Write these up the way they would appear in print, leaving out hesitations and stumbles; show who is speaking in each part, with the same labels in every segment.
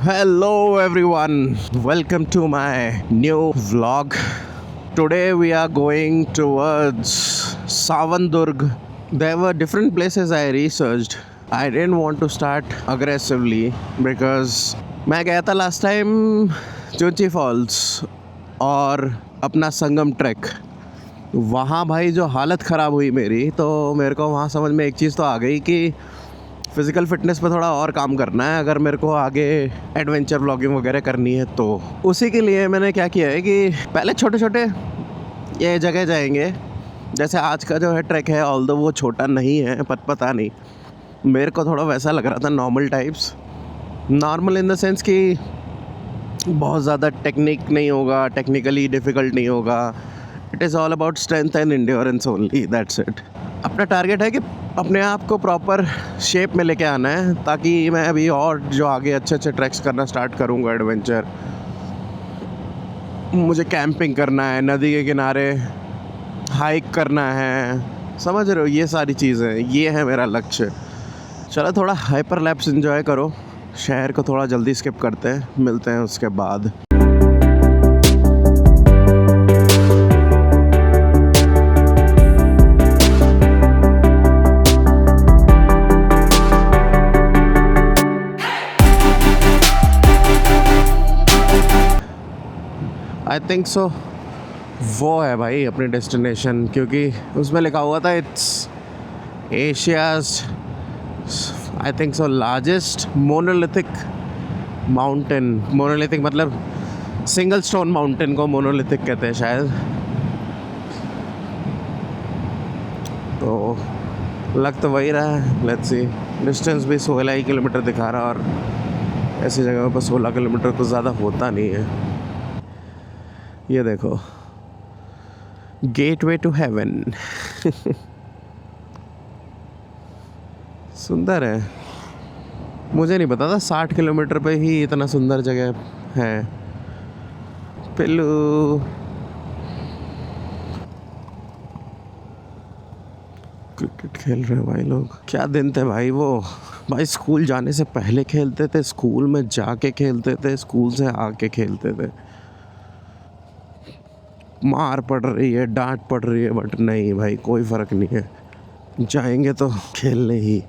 Speaker 1: Hello everyone, welcome to my new vlog. Today we are going towards Savandurg. There were different places I researched. I didn't want to start aggressively because मैं गया था last time चुंची false और अपना संगम track. वहाँ भाई जो हालत ख़राब हुई मेरी, तो मेरे को वहाँ समझ में एक चीज़ तो आ गई कि फ़िज़िकल फ़िटनेस पे थोड़ा और काम करना है अगर मेरे को आगे एडवेंचर व्लॉगिंग वगैरह करनी है. तो उसी के लिए मैंने क्या किया है कि पहले छोटे छोटे ये जगह जाएंगे. जैसे आज का जो है ट्रैक है, ऑल्दो वो छोटा नहीं है, पता नहीं, मेरे को थोड़ा वैसा लग रहा था, normal types. Normal in the sense कि बहुत ज़्यादा टेक्निक नहीं होगा, टेक्निकली डिफ़िकल्ट नहीं होगा. It is all about strength and endurance only, that's it. अपना टारगेट है कि अपने आप को प्रॉपर शेप में लेके आना है, ताकि मैं अभी और जो आगे अच्छे अच्छे ट्रैक्स करना स्टार्ट करूँगा एडवेंचर. मुझे कैंपिंग करना है, नदी के किनारे हाइक करना है, समझ रहे हो, ये सारी चीज़ें, ये है मेरा लक्ष्य. चलो थोड़ा हाइपर लैप्स एंजॉय करो, शहर को थोड़ा जल्दी स्किप करते हैं, मिलते हैं उसके बाद. आई थिंक सो वो है भाई अपनी डेस्टिनेशन, क्योंकि उसमें लिखा हुआ था it's Asia's I think so largest monolithic mountain. Monolithic मतलब सिंगल स्टोन माउंटेन को मोनोलिथिक कहते हैं शायद. तो लग तो वही रहा है, लेट्स सी. डिस्टेंस भी 16 ही किलोमीटर दिखा रहा, और ऐसी जगह पर 16 किलोमीटर कुछ ज़्यादा होता नहीं है. ये देखो, गेटवे टू हेवन. सुंदर है. मुझे नहीं पता था 60 किलोमीटर पे ही इतना सुंदर जगह है. पिल्लू क्रिकेट खेल रहे हैं भाई लोग. क्या दिन थे भाई वो. भाई स्कूल जाने से पहले खेलते थे, स्कूल में जाके खेलते थे, स्कूल से आके खेलते थे. मार पड़ रही है, डांट पड़ रही है, बट नहीं भाई, कोई फ़र्क नहीं है, जाएंगे तो खेलने ही.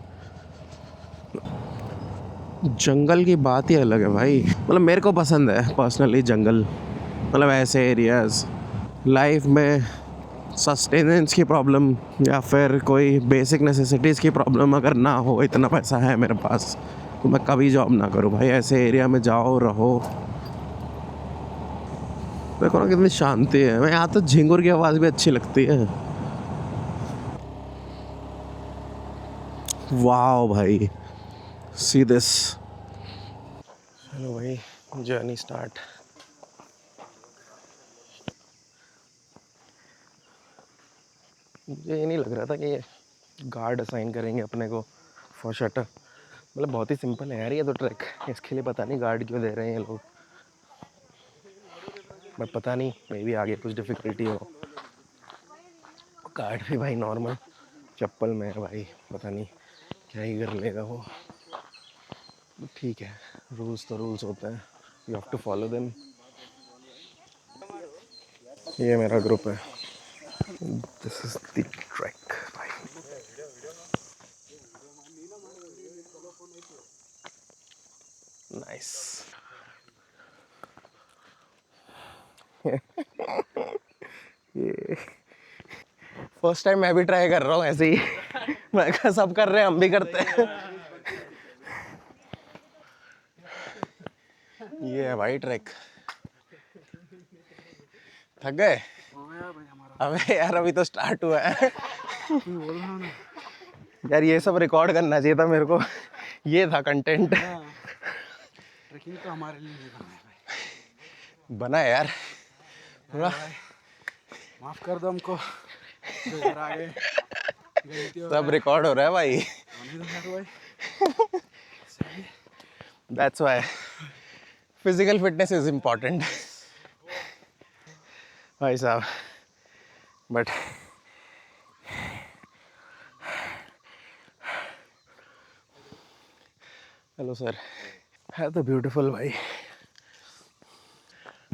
Speaker 1: जंगल की बात ही अलग है भाई. मतलब मेरे को पसंद है पर्सनली जंगल. मतलब ऐसे एरियाज़. लाइफ में सस्टेनेंस की प्रॉब्लम या फिर कोई बेसिक नेसेसिटीज़ की प्रॉब्लम अगर ना हो, इतना पैसा है मेरे पास, तो मैं कभी जॉब ना करूँ भाई. ऐसे एरिया में जाओ, रहो. देखो ना कितनी शांति है. मैं यहाँ तो झिंगुर की आवाज़ भी अच्छी लगती है. वाह भाई, सी दिस. चलो भाई, जर्नी स्टार्ट. मुझे ये नहीं लग रहा था कि ये गार्ड असाइन करेंगे अपने को फॉर शटर. मतलब बहुत ही सिंपल है यार ये तो ट्रैक. इसके लिए पता नहीं गार्ड क्यों दे रहे हैं ये लोग, बट पता नहीं, मे भी आगे कुछ डिफ़िकल्टी हो. गार्ड भी भाई नॉर्मल चप्पल में है भाई, पता नहीं क्या ही कर लेगा वो. ठीक है, रूल्स तो रूल्स होते हैं, you have to follow them. ये मेरा ग्रुप है. दिस इज द ट्रैक भाई. नाइस. ये फर्स्ट टाइम मैं भी ट्राई कर रहा हूँ ऐसे ही. मैं कहा सब कर रहे हैं, हम भी करते हैं. ये है भाई ट्रैक. थक गए? अबे यार अभी तो स्टार्ट हुआ है. यार ये सब रिकॉर्ड करना चाहिए था मेरे को. ये था कंटेंट.
Speaker 2: ट्रैकिंग तो हमारे लिए नहीं बना है भाई.
Speaker 1: बना है यार थोड़ा.
Speaker 2: माफ कर दो हमको जो इधर आ गए.
Speaker 1: सब रिकॉर्ड हो रहा है भाई. That's why physical fitness is important भाई साहब. But hello sir. है तो ब्यूटीफुल भाई,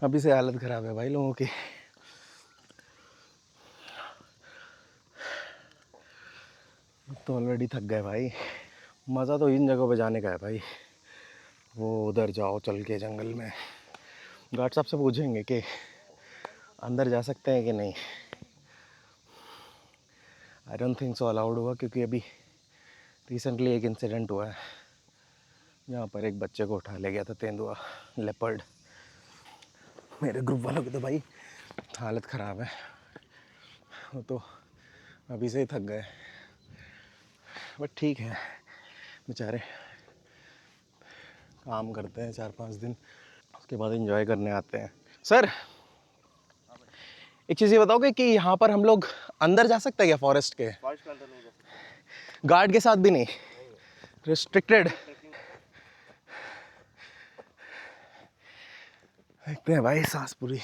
Speaker 1: अभी से हालत ख़राब है भाई लोगों की। तो ऑलरेडी थक गए भाई। मज़ा तो इन जगहों पे जाने का है भाई। वो उधर जाओ चल के जंगल में, गार्ड साहब से पूछेंगे कि अंदर जा सकते हैं कि नहीं। I don't think so allowed हुआ, क्योंकि अभी रिसेंटली एक इंसिडेंट हुआ है जहाँ पर एक बच्चे को उठा ले गया था तेंदुआ, लेपर्ड। मेरे ग्रुप वालों की तो भाई हालत ख़राब है, वो तो अभी से ही थक गए। बट ठीक है, बेचारे काम करते हैं 4-5 दिन, उसके बाद एंजॉय करने आते हैं। सर एक चीज़ ये बताओगे कि यहाँ पर हम लोग अंदर जा सकते हैं क्या फॉरेस्ट के? गार्ड के साथ भी नहीं, रिस्ट्रिक्टेड? देखते हैं भाई, सांस पूरी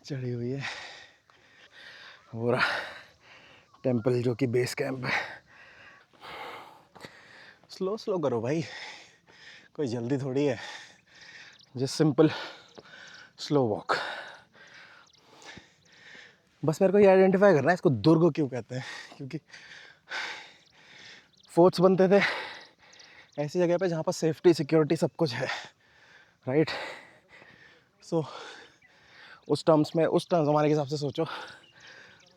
Speaker 1: चढ़ी हुई है। वो रहा टेंपल जो कि बेस कैंप है। स्लो स्लो करो भाई, कोई जल्दी थोड़ी है, जस्ट सिंपल स्लो वॉक। बस मेरे को ये आइडेंटिफाई करना है इसको दुर्ग क्यों कहते हैं, क्योंकि फोर्ट्स बनते थे ऐसी जगह पे जहाँ पर सेफ्टी सिक्योरिटी सब कुछ है, राइट? सो उस टर्म्स ज़माने के हिसाब से सोचो,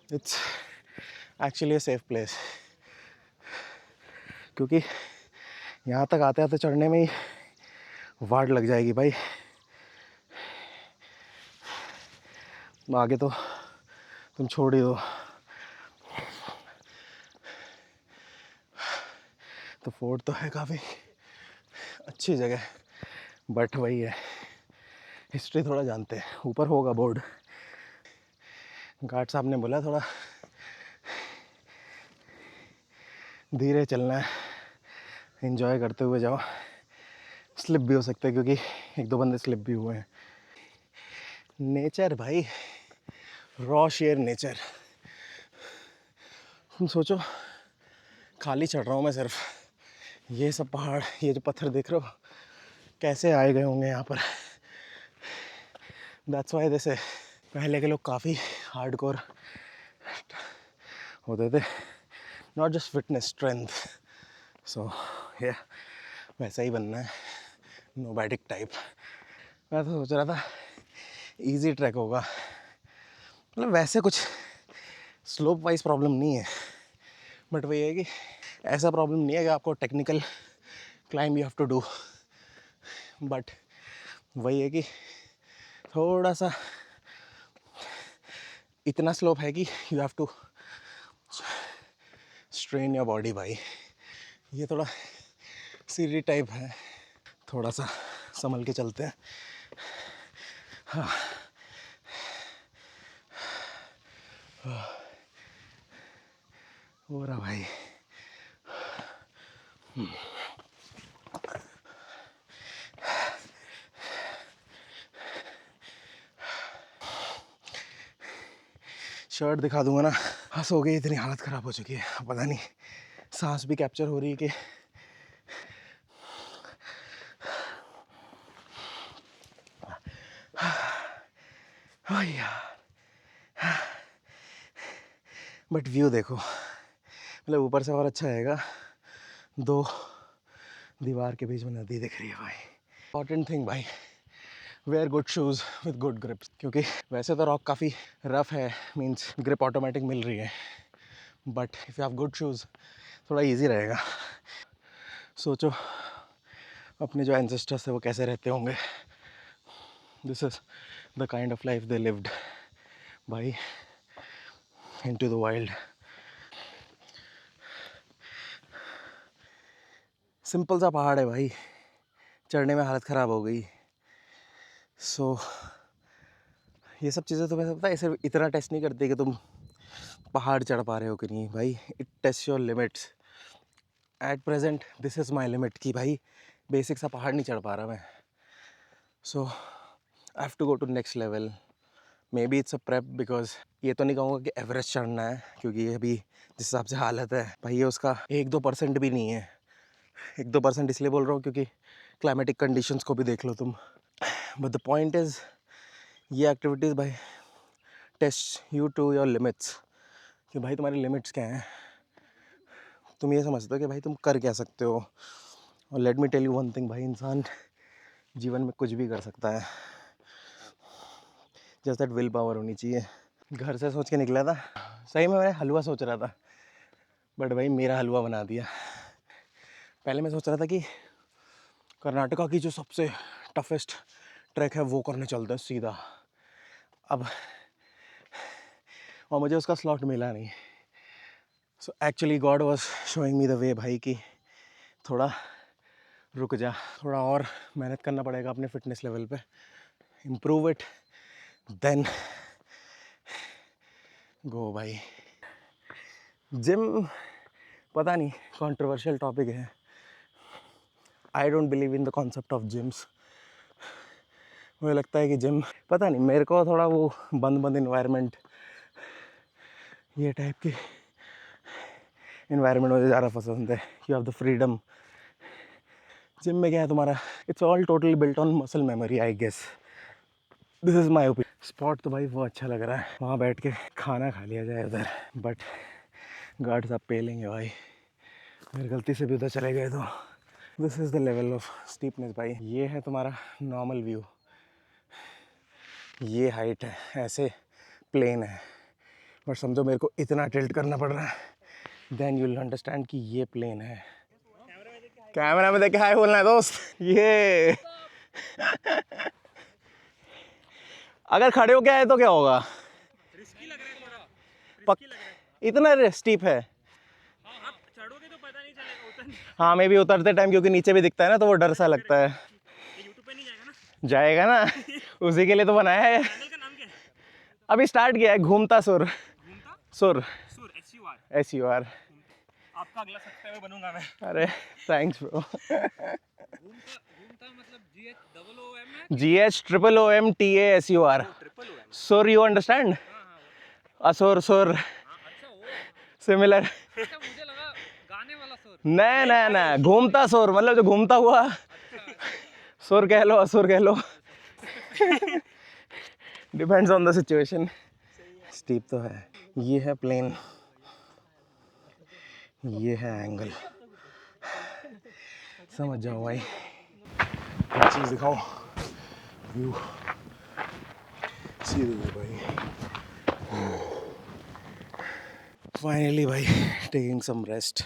Speaker 1: it's actually a safe place. क्योंकि यहाँ तक आते आते चढ़ने में ही वाट लग जाएगी भाई, आगे तो तुम छोड़ ही दो। तो फोर्ट तो है काफ़ी अच्छी जगह, बट वही है, हिस्ट्री थोड़ा जानते हैं। ऊपर होगा बोर्ड, गार्ड साहब ने बोला थोड़ा धीरे चलना है, एंजॉय करते हुए जाओ, स्लिप भी हो सकता है, क्योंकि एक दो बंदे स्लिप भी हुए हैं। नेचर भाई, रॉ शेयर नेचर। तुम सोचो, खाली चढ़ रहा हूँ मैं सिर्फ, ये सब पहाड़, ये जो पत्थर देख रहे हो कैसे आए गए होंगे यहाँ पर। दैट्स वाई जैसे पहले के लोग काफ़ी हार्डकोर होते थे, नॉट जस्ट फिटनेस, स्ट्रेंथ। सो ये वैसा ही बनना है, नोबैटिक टाइप। मैं तो सोच रहा था इजी ट्रैक होगा, मतलब वैसे कुछ स्लोप वाइज प्रॉब्लम नहीं है, बट वही है कि ऐसा प्रॉब्लम नहीं है कि आपको technical climb you have to do, but वही है कि थोड़ा सा इतना स्लोप है कि you have to strain your body भाई। ये थोड़ा सीढ़ी टाइप है, थोड़ा सा संभल के चलते हैं। हाँ, हो रहा भाई। शर्ट दिखा दूंगा ना, हंस हो गई, इतनी हालत ख़राब हो चुकी है, पता नहीं सांस भी कैप्चर हो रही है कि बट व्यू देखो, मतलब ऊपर से और अच्छा आएगा। दो दीवार के बीच में नदी दिख रही है भाई। इंपॉर्टेंट थिंग भाई, wear good shoes with good grips, क्योंकि वैसे तो रॉक काफ़ी रफ है, मीन्स ग्रिप ऑटोमेटिक मिल रही है, but if you have good shoes थोड़ा इजी रहेगा। सोचो अपने जो एंसेस्टर्स थे वो कैसे रहते होंगे, this is the kind of life they lived भाई, इनटू द वाइल्ड। सिंपल सा पहाड़ है भाई, चढ़ने में हालत ख़राब हो गई। सो ये सब चीज़ें तुम्हें पता है, सिर्फ इतना टेस्ट नहीं करती कि तुम पहाड़ चढ़ पा रहे हो कि नहीं भाई, it taste your limits. At present this is my limit कि भाई बेसिक सा पहाड़ नहीं चढ़ पा रहा मैं, so I have to go to next level. Maybe it's a prep, because ये तो नहीं कहूँगा कि एवरेस्ट चढ़ना है, क्योंकि ये अभी जिस हिसाब से हालत है भाई, ये उसका 1-2% भी नहीं है। 1-2% इसलिए बोल रहा हूँ क्योंकि क्लाइमेटिक कंडीशंस को भी देख लो तुम. बट द पॉइंट इज़ ये एक्टिविटीज़ भाई test you to your limits, कि भाई तुम्हारी लिमिट्स क्या हैं, तुम ये समझते हो कि भाई तुम कर क्या सकते हो. और let me tell you one thing भाई, इंसान जीवन में कुछ भी कर सकता है, जस्ट दैट विल पावर होनी चाहिए. घर से सोच के निकला था, सही में मैं हलवा सोच रहा था, बट भाई मेरा हलवा बना दिया. पहले मैं सोच रहा था कि कर्नाटका की जो सबसे टफेस्ट ट्रैक है वो करने चलते हैं सीधा. अब और मुझे उसका स्लॉट मिला नहीं. So actually God was showing me the way भाई कि थोड़ा रुक जा, थोड़ा और मेहनत करना पड़ेगा अपने फिटनेस लेवल पे, इम्प्रूव इट, देन गो भाई. जिम पता नहीं कंट्रोवर्शियल टॉपिक है. I don't believe in the concept of gyms. मुझे लगता है कि जिम पता नहीं, मेरे को थोड़ा वो बंद बंद इन्वायरमेंट, ये टाइप की इन्वायरमेंट मुझे ज़्यादा पसंद है. You have the freedom. Gym में क्या है तुम्हारा, it's all totally built on muscle memory I guess. This is my opinion. Spot तो भाई वो अच्छा लग रहा है, वहाँ बैठ के खाना खा लिया जाए उधर, बट गार्ड साहब पे लेंगे भाई, मेरी गलती से भी उधर चले गए तो. This is the level of steepness भाई. ये है तुम्हारा नॉर्मल व्यू, ये हाइट है, ऐसे प्लेन है, बट समझो मेरे को इतना टिल्ट करना पड़ रहा है, देन यू विल अंडरस्टैंड कि ये प्लेन है. कैमरा में देख के हाय बोलना है दोस्त. ये अगर खड़े हो गया है तो क्या होगा,
Speaker 2: रिस्की लग रहा है थोड़ा,
Speaker 1: पक,
Speaker 2: रिस्की लग रहा है.
Speaker 1: इतना स्टीप है.
Speaker 2: हाँ आप चढ़ोगे तो पता नहीं चलेगा, उतर
Speaker 1: हाँ मे भी उतरते टाइम, क्योंकि नीचे भी दिखता है ना तो वो डर सा लगता है.
Speaker 2: ये यूट्यूब पे नहीं जाएगा ना.
Speaker 1: जाएगा ना, उसी के लिए तो बनाया है.
Speaker 2: चैनल का नाम क्या है?
Speaker 1: अभी स्टार्ट किया है, घूमता सुर.
Speaker 2: घूमता
Speaker 1: सुर,
Speaker 2: सुर, SUR.
Speaker 1: SUR.
Speaker 2: आपका अगला सब्सक्राइबर बनूंगा मैं.
Speaker 1: अरे थैंक्स ब्रो.
Speaker 2: घूमता घूमता मतलब GHOOM है.
Speaker 1: GHOOMTASUR.
Speaker 2: Triple OM.
Speaker 1: सुर, यू अंडरस्टैंड. असुर सुर
Speaker 2: अच्छा वो.
Speaker 1: सिमिलर.
Speaker 2: अच्छा मुझे लगा गाने वाला सुर.
Speaker 1: नहीं नहीं नहीं, घूमता सुर मतलब जो घूमता हुआ. सुर कह लो असुर कह लो, depends on the situation. Steep तो है, ये है प्लेन, ये है एंगल. समझ जाओ भाई. एक चीज़ दिखाओ, व्यू सीधे भाई. फाइनली भाई टेकिंग सम रेस्ट.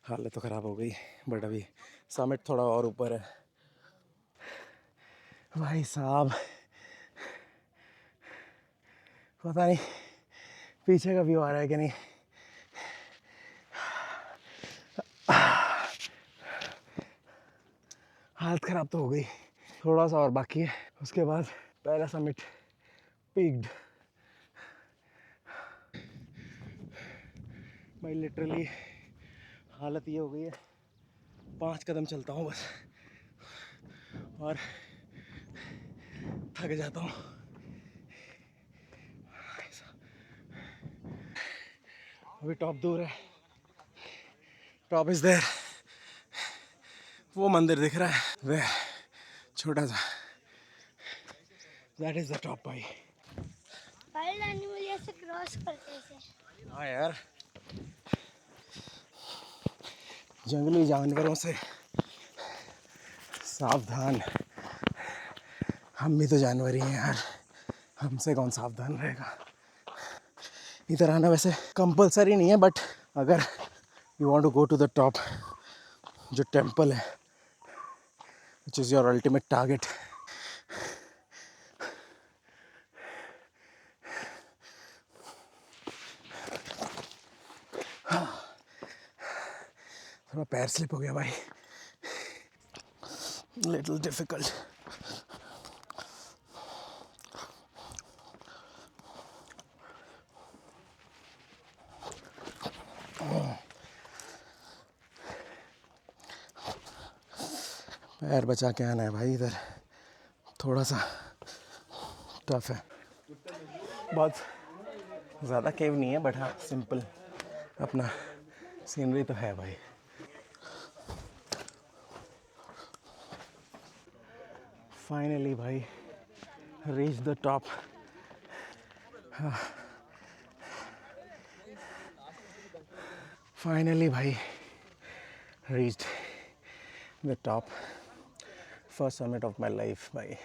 Speaker 1: हालत तो ख़राब हो गई, बट अभी समिट थोड़ा और ऊपर है भाई साहब. पता नहीं पीछे का व्यू आ रहा है कि नहीं. हालत ख़राब तो हो गई. थोड़ा सा और बाकी है, उसके बाद पहला समिट पीक्ड. भाई लिटरली हालत ये हो गई है, 5 कदम चलता हूँ बस और थक जाता हूँ. अभी टॉप दूर है, टॉप इज देयर. वो मंदिर दिख रहा है वे छोटा सा, दैट इज द टॉप भाई.
Speaker 3: वाइल्ड एनिमल ऐसे क्रॉस करते थे.
Speaker 1: हाँ यार, जंगली जानवरों से सावधान. हम भी तो जानवर ही हैं यार, हमसे कौन सावधान रहेगा. इधर आना वैसे कंपलसरी नहीं है, बट अगर you want to go to the top, जो टेंपल है which is your ultimate target, थोड़ा पैर स्लिप हो गया भाई, लिटिल डिफिकल्ट. पैर बचा के आना है भाई, इधर थोड़ा सा टफ है. बहुत ज़्यादा केव नहीं है, बट हाँ सिंपल अपना सीनरी तो है भाई. फाइनली भाई रीच द टॉप. फाइनली भाई reached the top. First summit of my life भाई.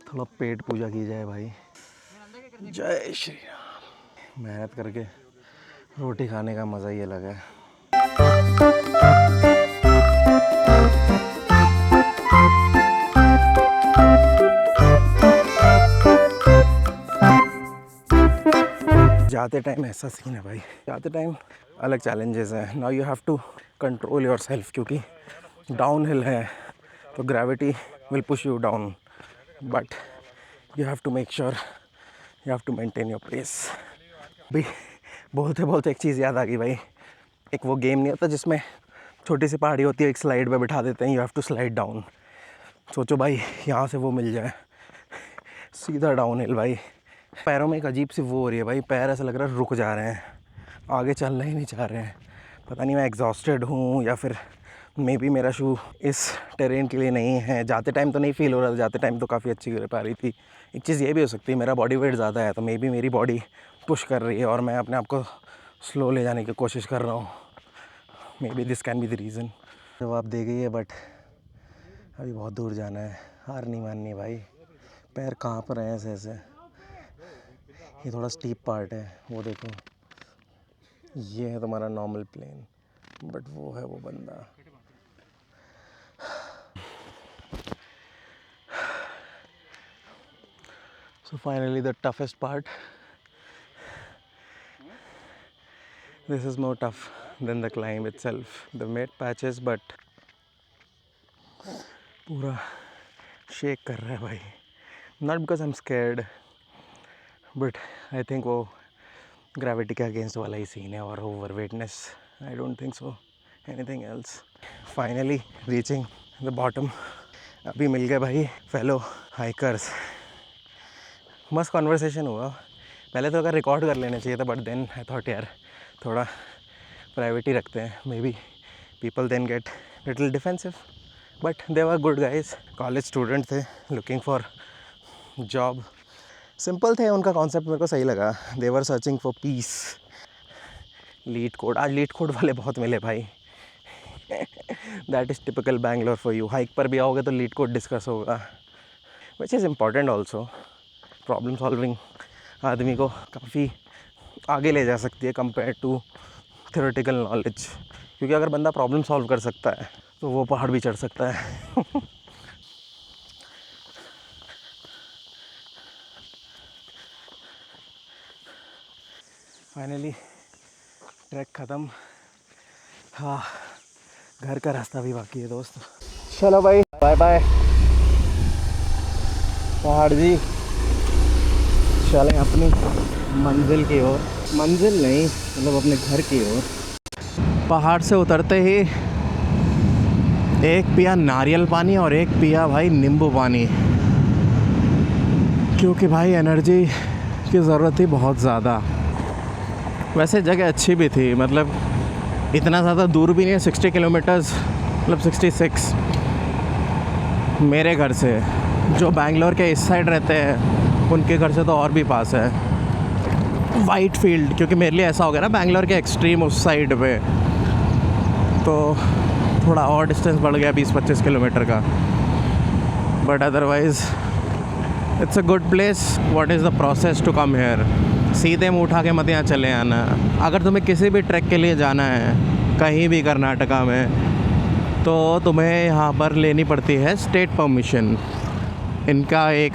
Speaker 1: थोड़ा पेट पूजा की जाए भाई. जय श्री राम. मेहनत करके रोटी खाने का मज़ा ही अलग है. जाते टाइम ऐसा सीन है भाई. जाते टाइम अलग चैलेंजेस हैं. Now you have to control yourself, क्योंकि डाउन हिल है तो gravity will push you down, but you have to make sure you have to maintain your pace. भाई बोलते बोलते एक चीज़ याद आ गई भाई. एक वो गेम नहीं होता जिसमें छोटी सी पहाड़ी होती है, एक स्लाइड पे बिठा देते हैं, you have to slide down. सोचो भाई यहाँ से वो मिल जाए, सीधा डाउन हिल भाई. पैरों में एक अजीब सी वो हो रही है भाई. पैर ऐसा लग रहा है रुक जा रहे हैं, आगे चलना ही नहीं चाह रहे हैं. पता नहीं मैं एग्जॉस्टेड हूँ या फिर मे बी मेरा शू इस टेरेन के लिए नहीं है. जाते टाइम तो नहीं फील हो रहा था, जाते टाइम तो काफ़ी अच्छी ग्रिप आ रही थी. एक चीज़ ये भी हो सकती है मेरा बॉडी वेट ज़्यादा है, तो मे बी मेरी बॉडी पुश कर रही है और मैं अपने आप को स्लो ले जाने की कोशिश कर रहा हूँ. May be this can be the reason. जवाब दे गई है, बट अभी बहुत दूर जाना है. हार नहीं माननी भाई. पैर काँप रहे हैं ऐसे. ये थोड़ा स्टीप पार्ट है, वो देखो. ये है तुम्हारा नॉर्मल प्लेन, बट वो है वो बंदा. So finally the toughest part. This is more tough than the climb itself. The made patches, but पूरा शेक कर रहा है भाई. Not because I'm scared, but I think वो ग्रेविटी के अगेंस्ट वाला ही सीन है और over वेटनेस. I don't think so anything else. Finally reaching the bottom. अभी मिल गए भाई फेलो हाइकर्स. मस्त कॉन्वर्सेशन हुआ. पहले तो अगर रिकॉर्ड कर लेना चाहिए था, बट देन आई थॉट यार थोड़ा प्राइवेटी रखते हैं. Maybe people then get little defensive, but they were good guys. College student थे, लुकिंग फॉर जॉब. सिंपल थे, उनका कॉन्सेप्ट मेरे को सही लगा. They were searching for peace. LeetCode, आज लीड कोड वाले बहुत मिले भाई. That is typical Bangalore for you. Hike पर भी आओगे तो लीड कोड डिस्कस होगा, which is important also. Problem solving आदमी को काफ़ी आगे ले जा सकती है कंपेयर टू थ्योरेटिकल नॉलेज. क्योंकि अगर बंदा प्रॉब्लम सॉल्व कर सकता है तो वो पहाड़ भी चढ़ सकता है. फाइनली ट्रैक ख़त्म. हाँ, घर का रास्ता भी बाकी है दोस्त. चलो भाई, बाय बाय. पहाड़ जी चलें अपनी मंजिल की ओर. मंजिल नहीं, मतलब अपने घर की ओर. पहाड़ से उतरते ही एक पिया नारियल पानी और एक पिया भाई नींबू पानी, क्योंकि भाई एनर्जी की ज़रूरत थी बहुत ज़्यादा. वैसे जगह अच्छी भी थी, मतलब इतना ज़्यादा दूर भी नहीं है. 60 किलोमीटर्स, मतलब 66 मेरे घर से. जो बैंगलोर के इस साइड रहते हैं उनके घर से तो और भी पास है. वाइट फील्ड, क्योंकि मेरे लिए ऐसा हो गया ना बैंगलोर के एक्सट्रीम उस साइड पे, तो थोड़ा और डिस्टेंस बढ़ गया 20-25 किलोमीटर का. But otherwise it's a good place. What is the process to come here. सीधे मुँह उठा के मत यहाँ चले आना. अगर तुम्हें किसी भी ट्रैक के लिए जाना है कहीं भी कर्नाटका में, तो तुम्हें यहाँ पर लेनी पड़ती है स्टेट परमिशन. इनका एक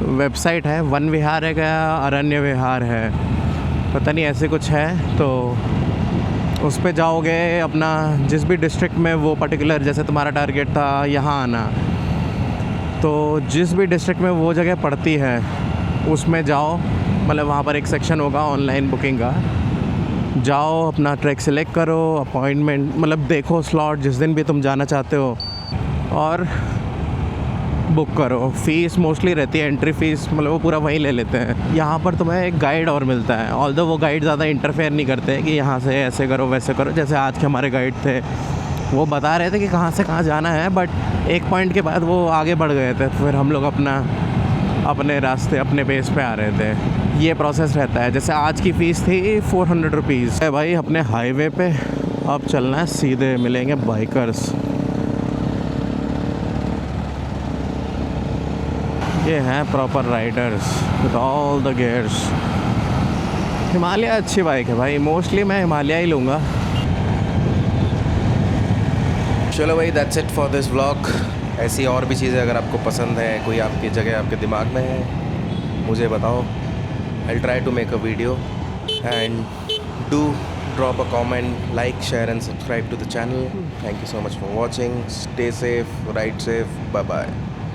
Speaker 1: वेबसाइट है, वन विहार है क्या अरण्य विहार है, पता नहीं ऐसे कुछ है. तो उस पे जाओगे, अपना जिस भी डिस्ट्रिक्ट में वो पर्टिकुलर, जैसे तुम्हारा टारगेट था यहाँ आना, तो जिस भी डिस्ट्रिक्ट में वो जगह पड़ती है उसमें जाओ. मतलब वहाँ पर एक सेक्शन होगा ऑनलाइन बुकिंग का. जाओ, अपना ट्रैक सेलेक्ट करो, अपॉइंटमेंट मतलब देखो स्लॉट जिस दिन भी तुम जाना चाहते हो, और बुक करो. फ़ीस मोस्टली रहती है एंट्री फ़ीस, मतलब वो पूरा वहीं ले लेते हैं. यहाँ पर तुम्हें एक गाइड और मिलता है, ऑल्दो वो गाइड ज़्यादा इंटरफेयर नहीं करते हैं कि यहाँ से ऐसे करो वैसे करो. जैसे आज के हमारे गाइड थे वो बता रहे थे कि कहाँ से कहाँ जाना है, बट एक पॉइंट के बाद वो आगे बढ़ गए थे, फिर हम लोग अपने रास्ते अपने पेस पे आ रहे थे। ये प्रोसेस रहता है। जैसे आज की फ़ीस थी 400 रुपीज़ है भाई। अपने हाईवे पे अब चलना है, सीधे मिलेंगे बाइकर्स। ये हैं proper Riders with all the gears. Himalaya अच्छी बाइक है भाई, मोस्टली मैं हिमालय ही लूँगा। चलो भाई, that's it for this vlog. ऐसी और भी चीज़ें अगर आपको पसंद है, कोई आपकी जगह आपके दिमाग में है, मुझे बताओ। I try to make a video and do drop a comment, like, share and subscribe to the channel. Thank you so much for watching. Stay safe, ride safe. Bye bye.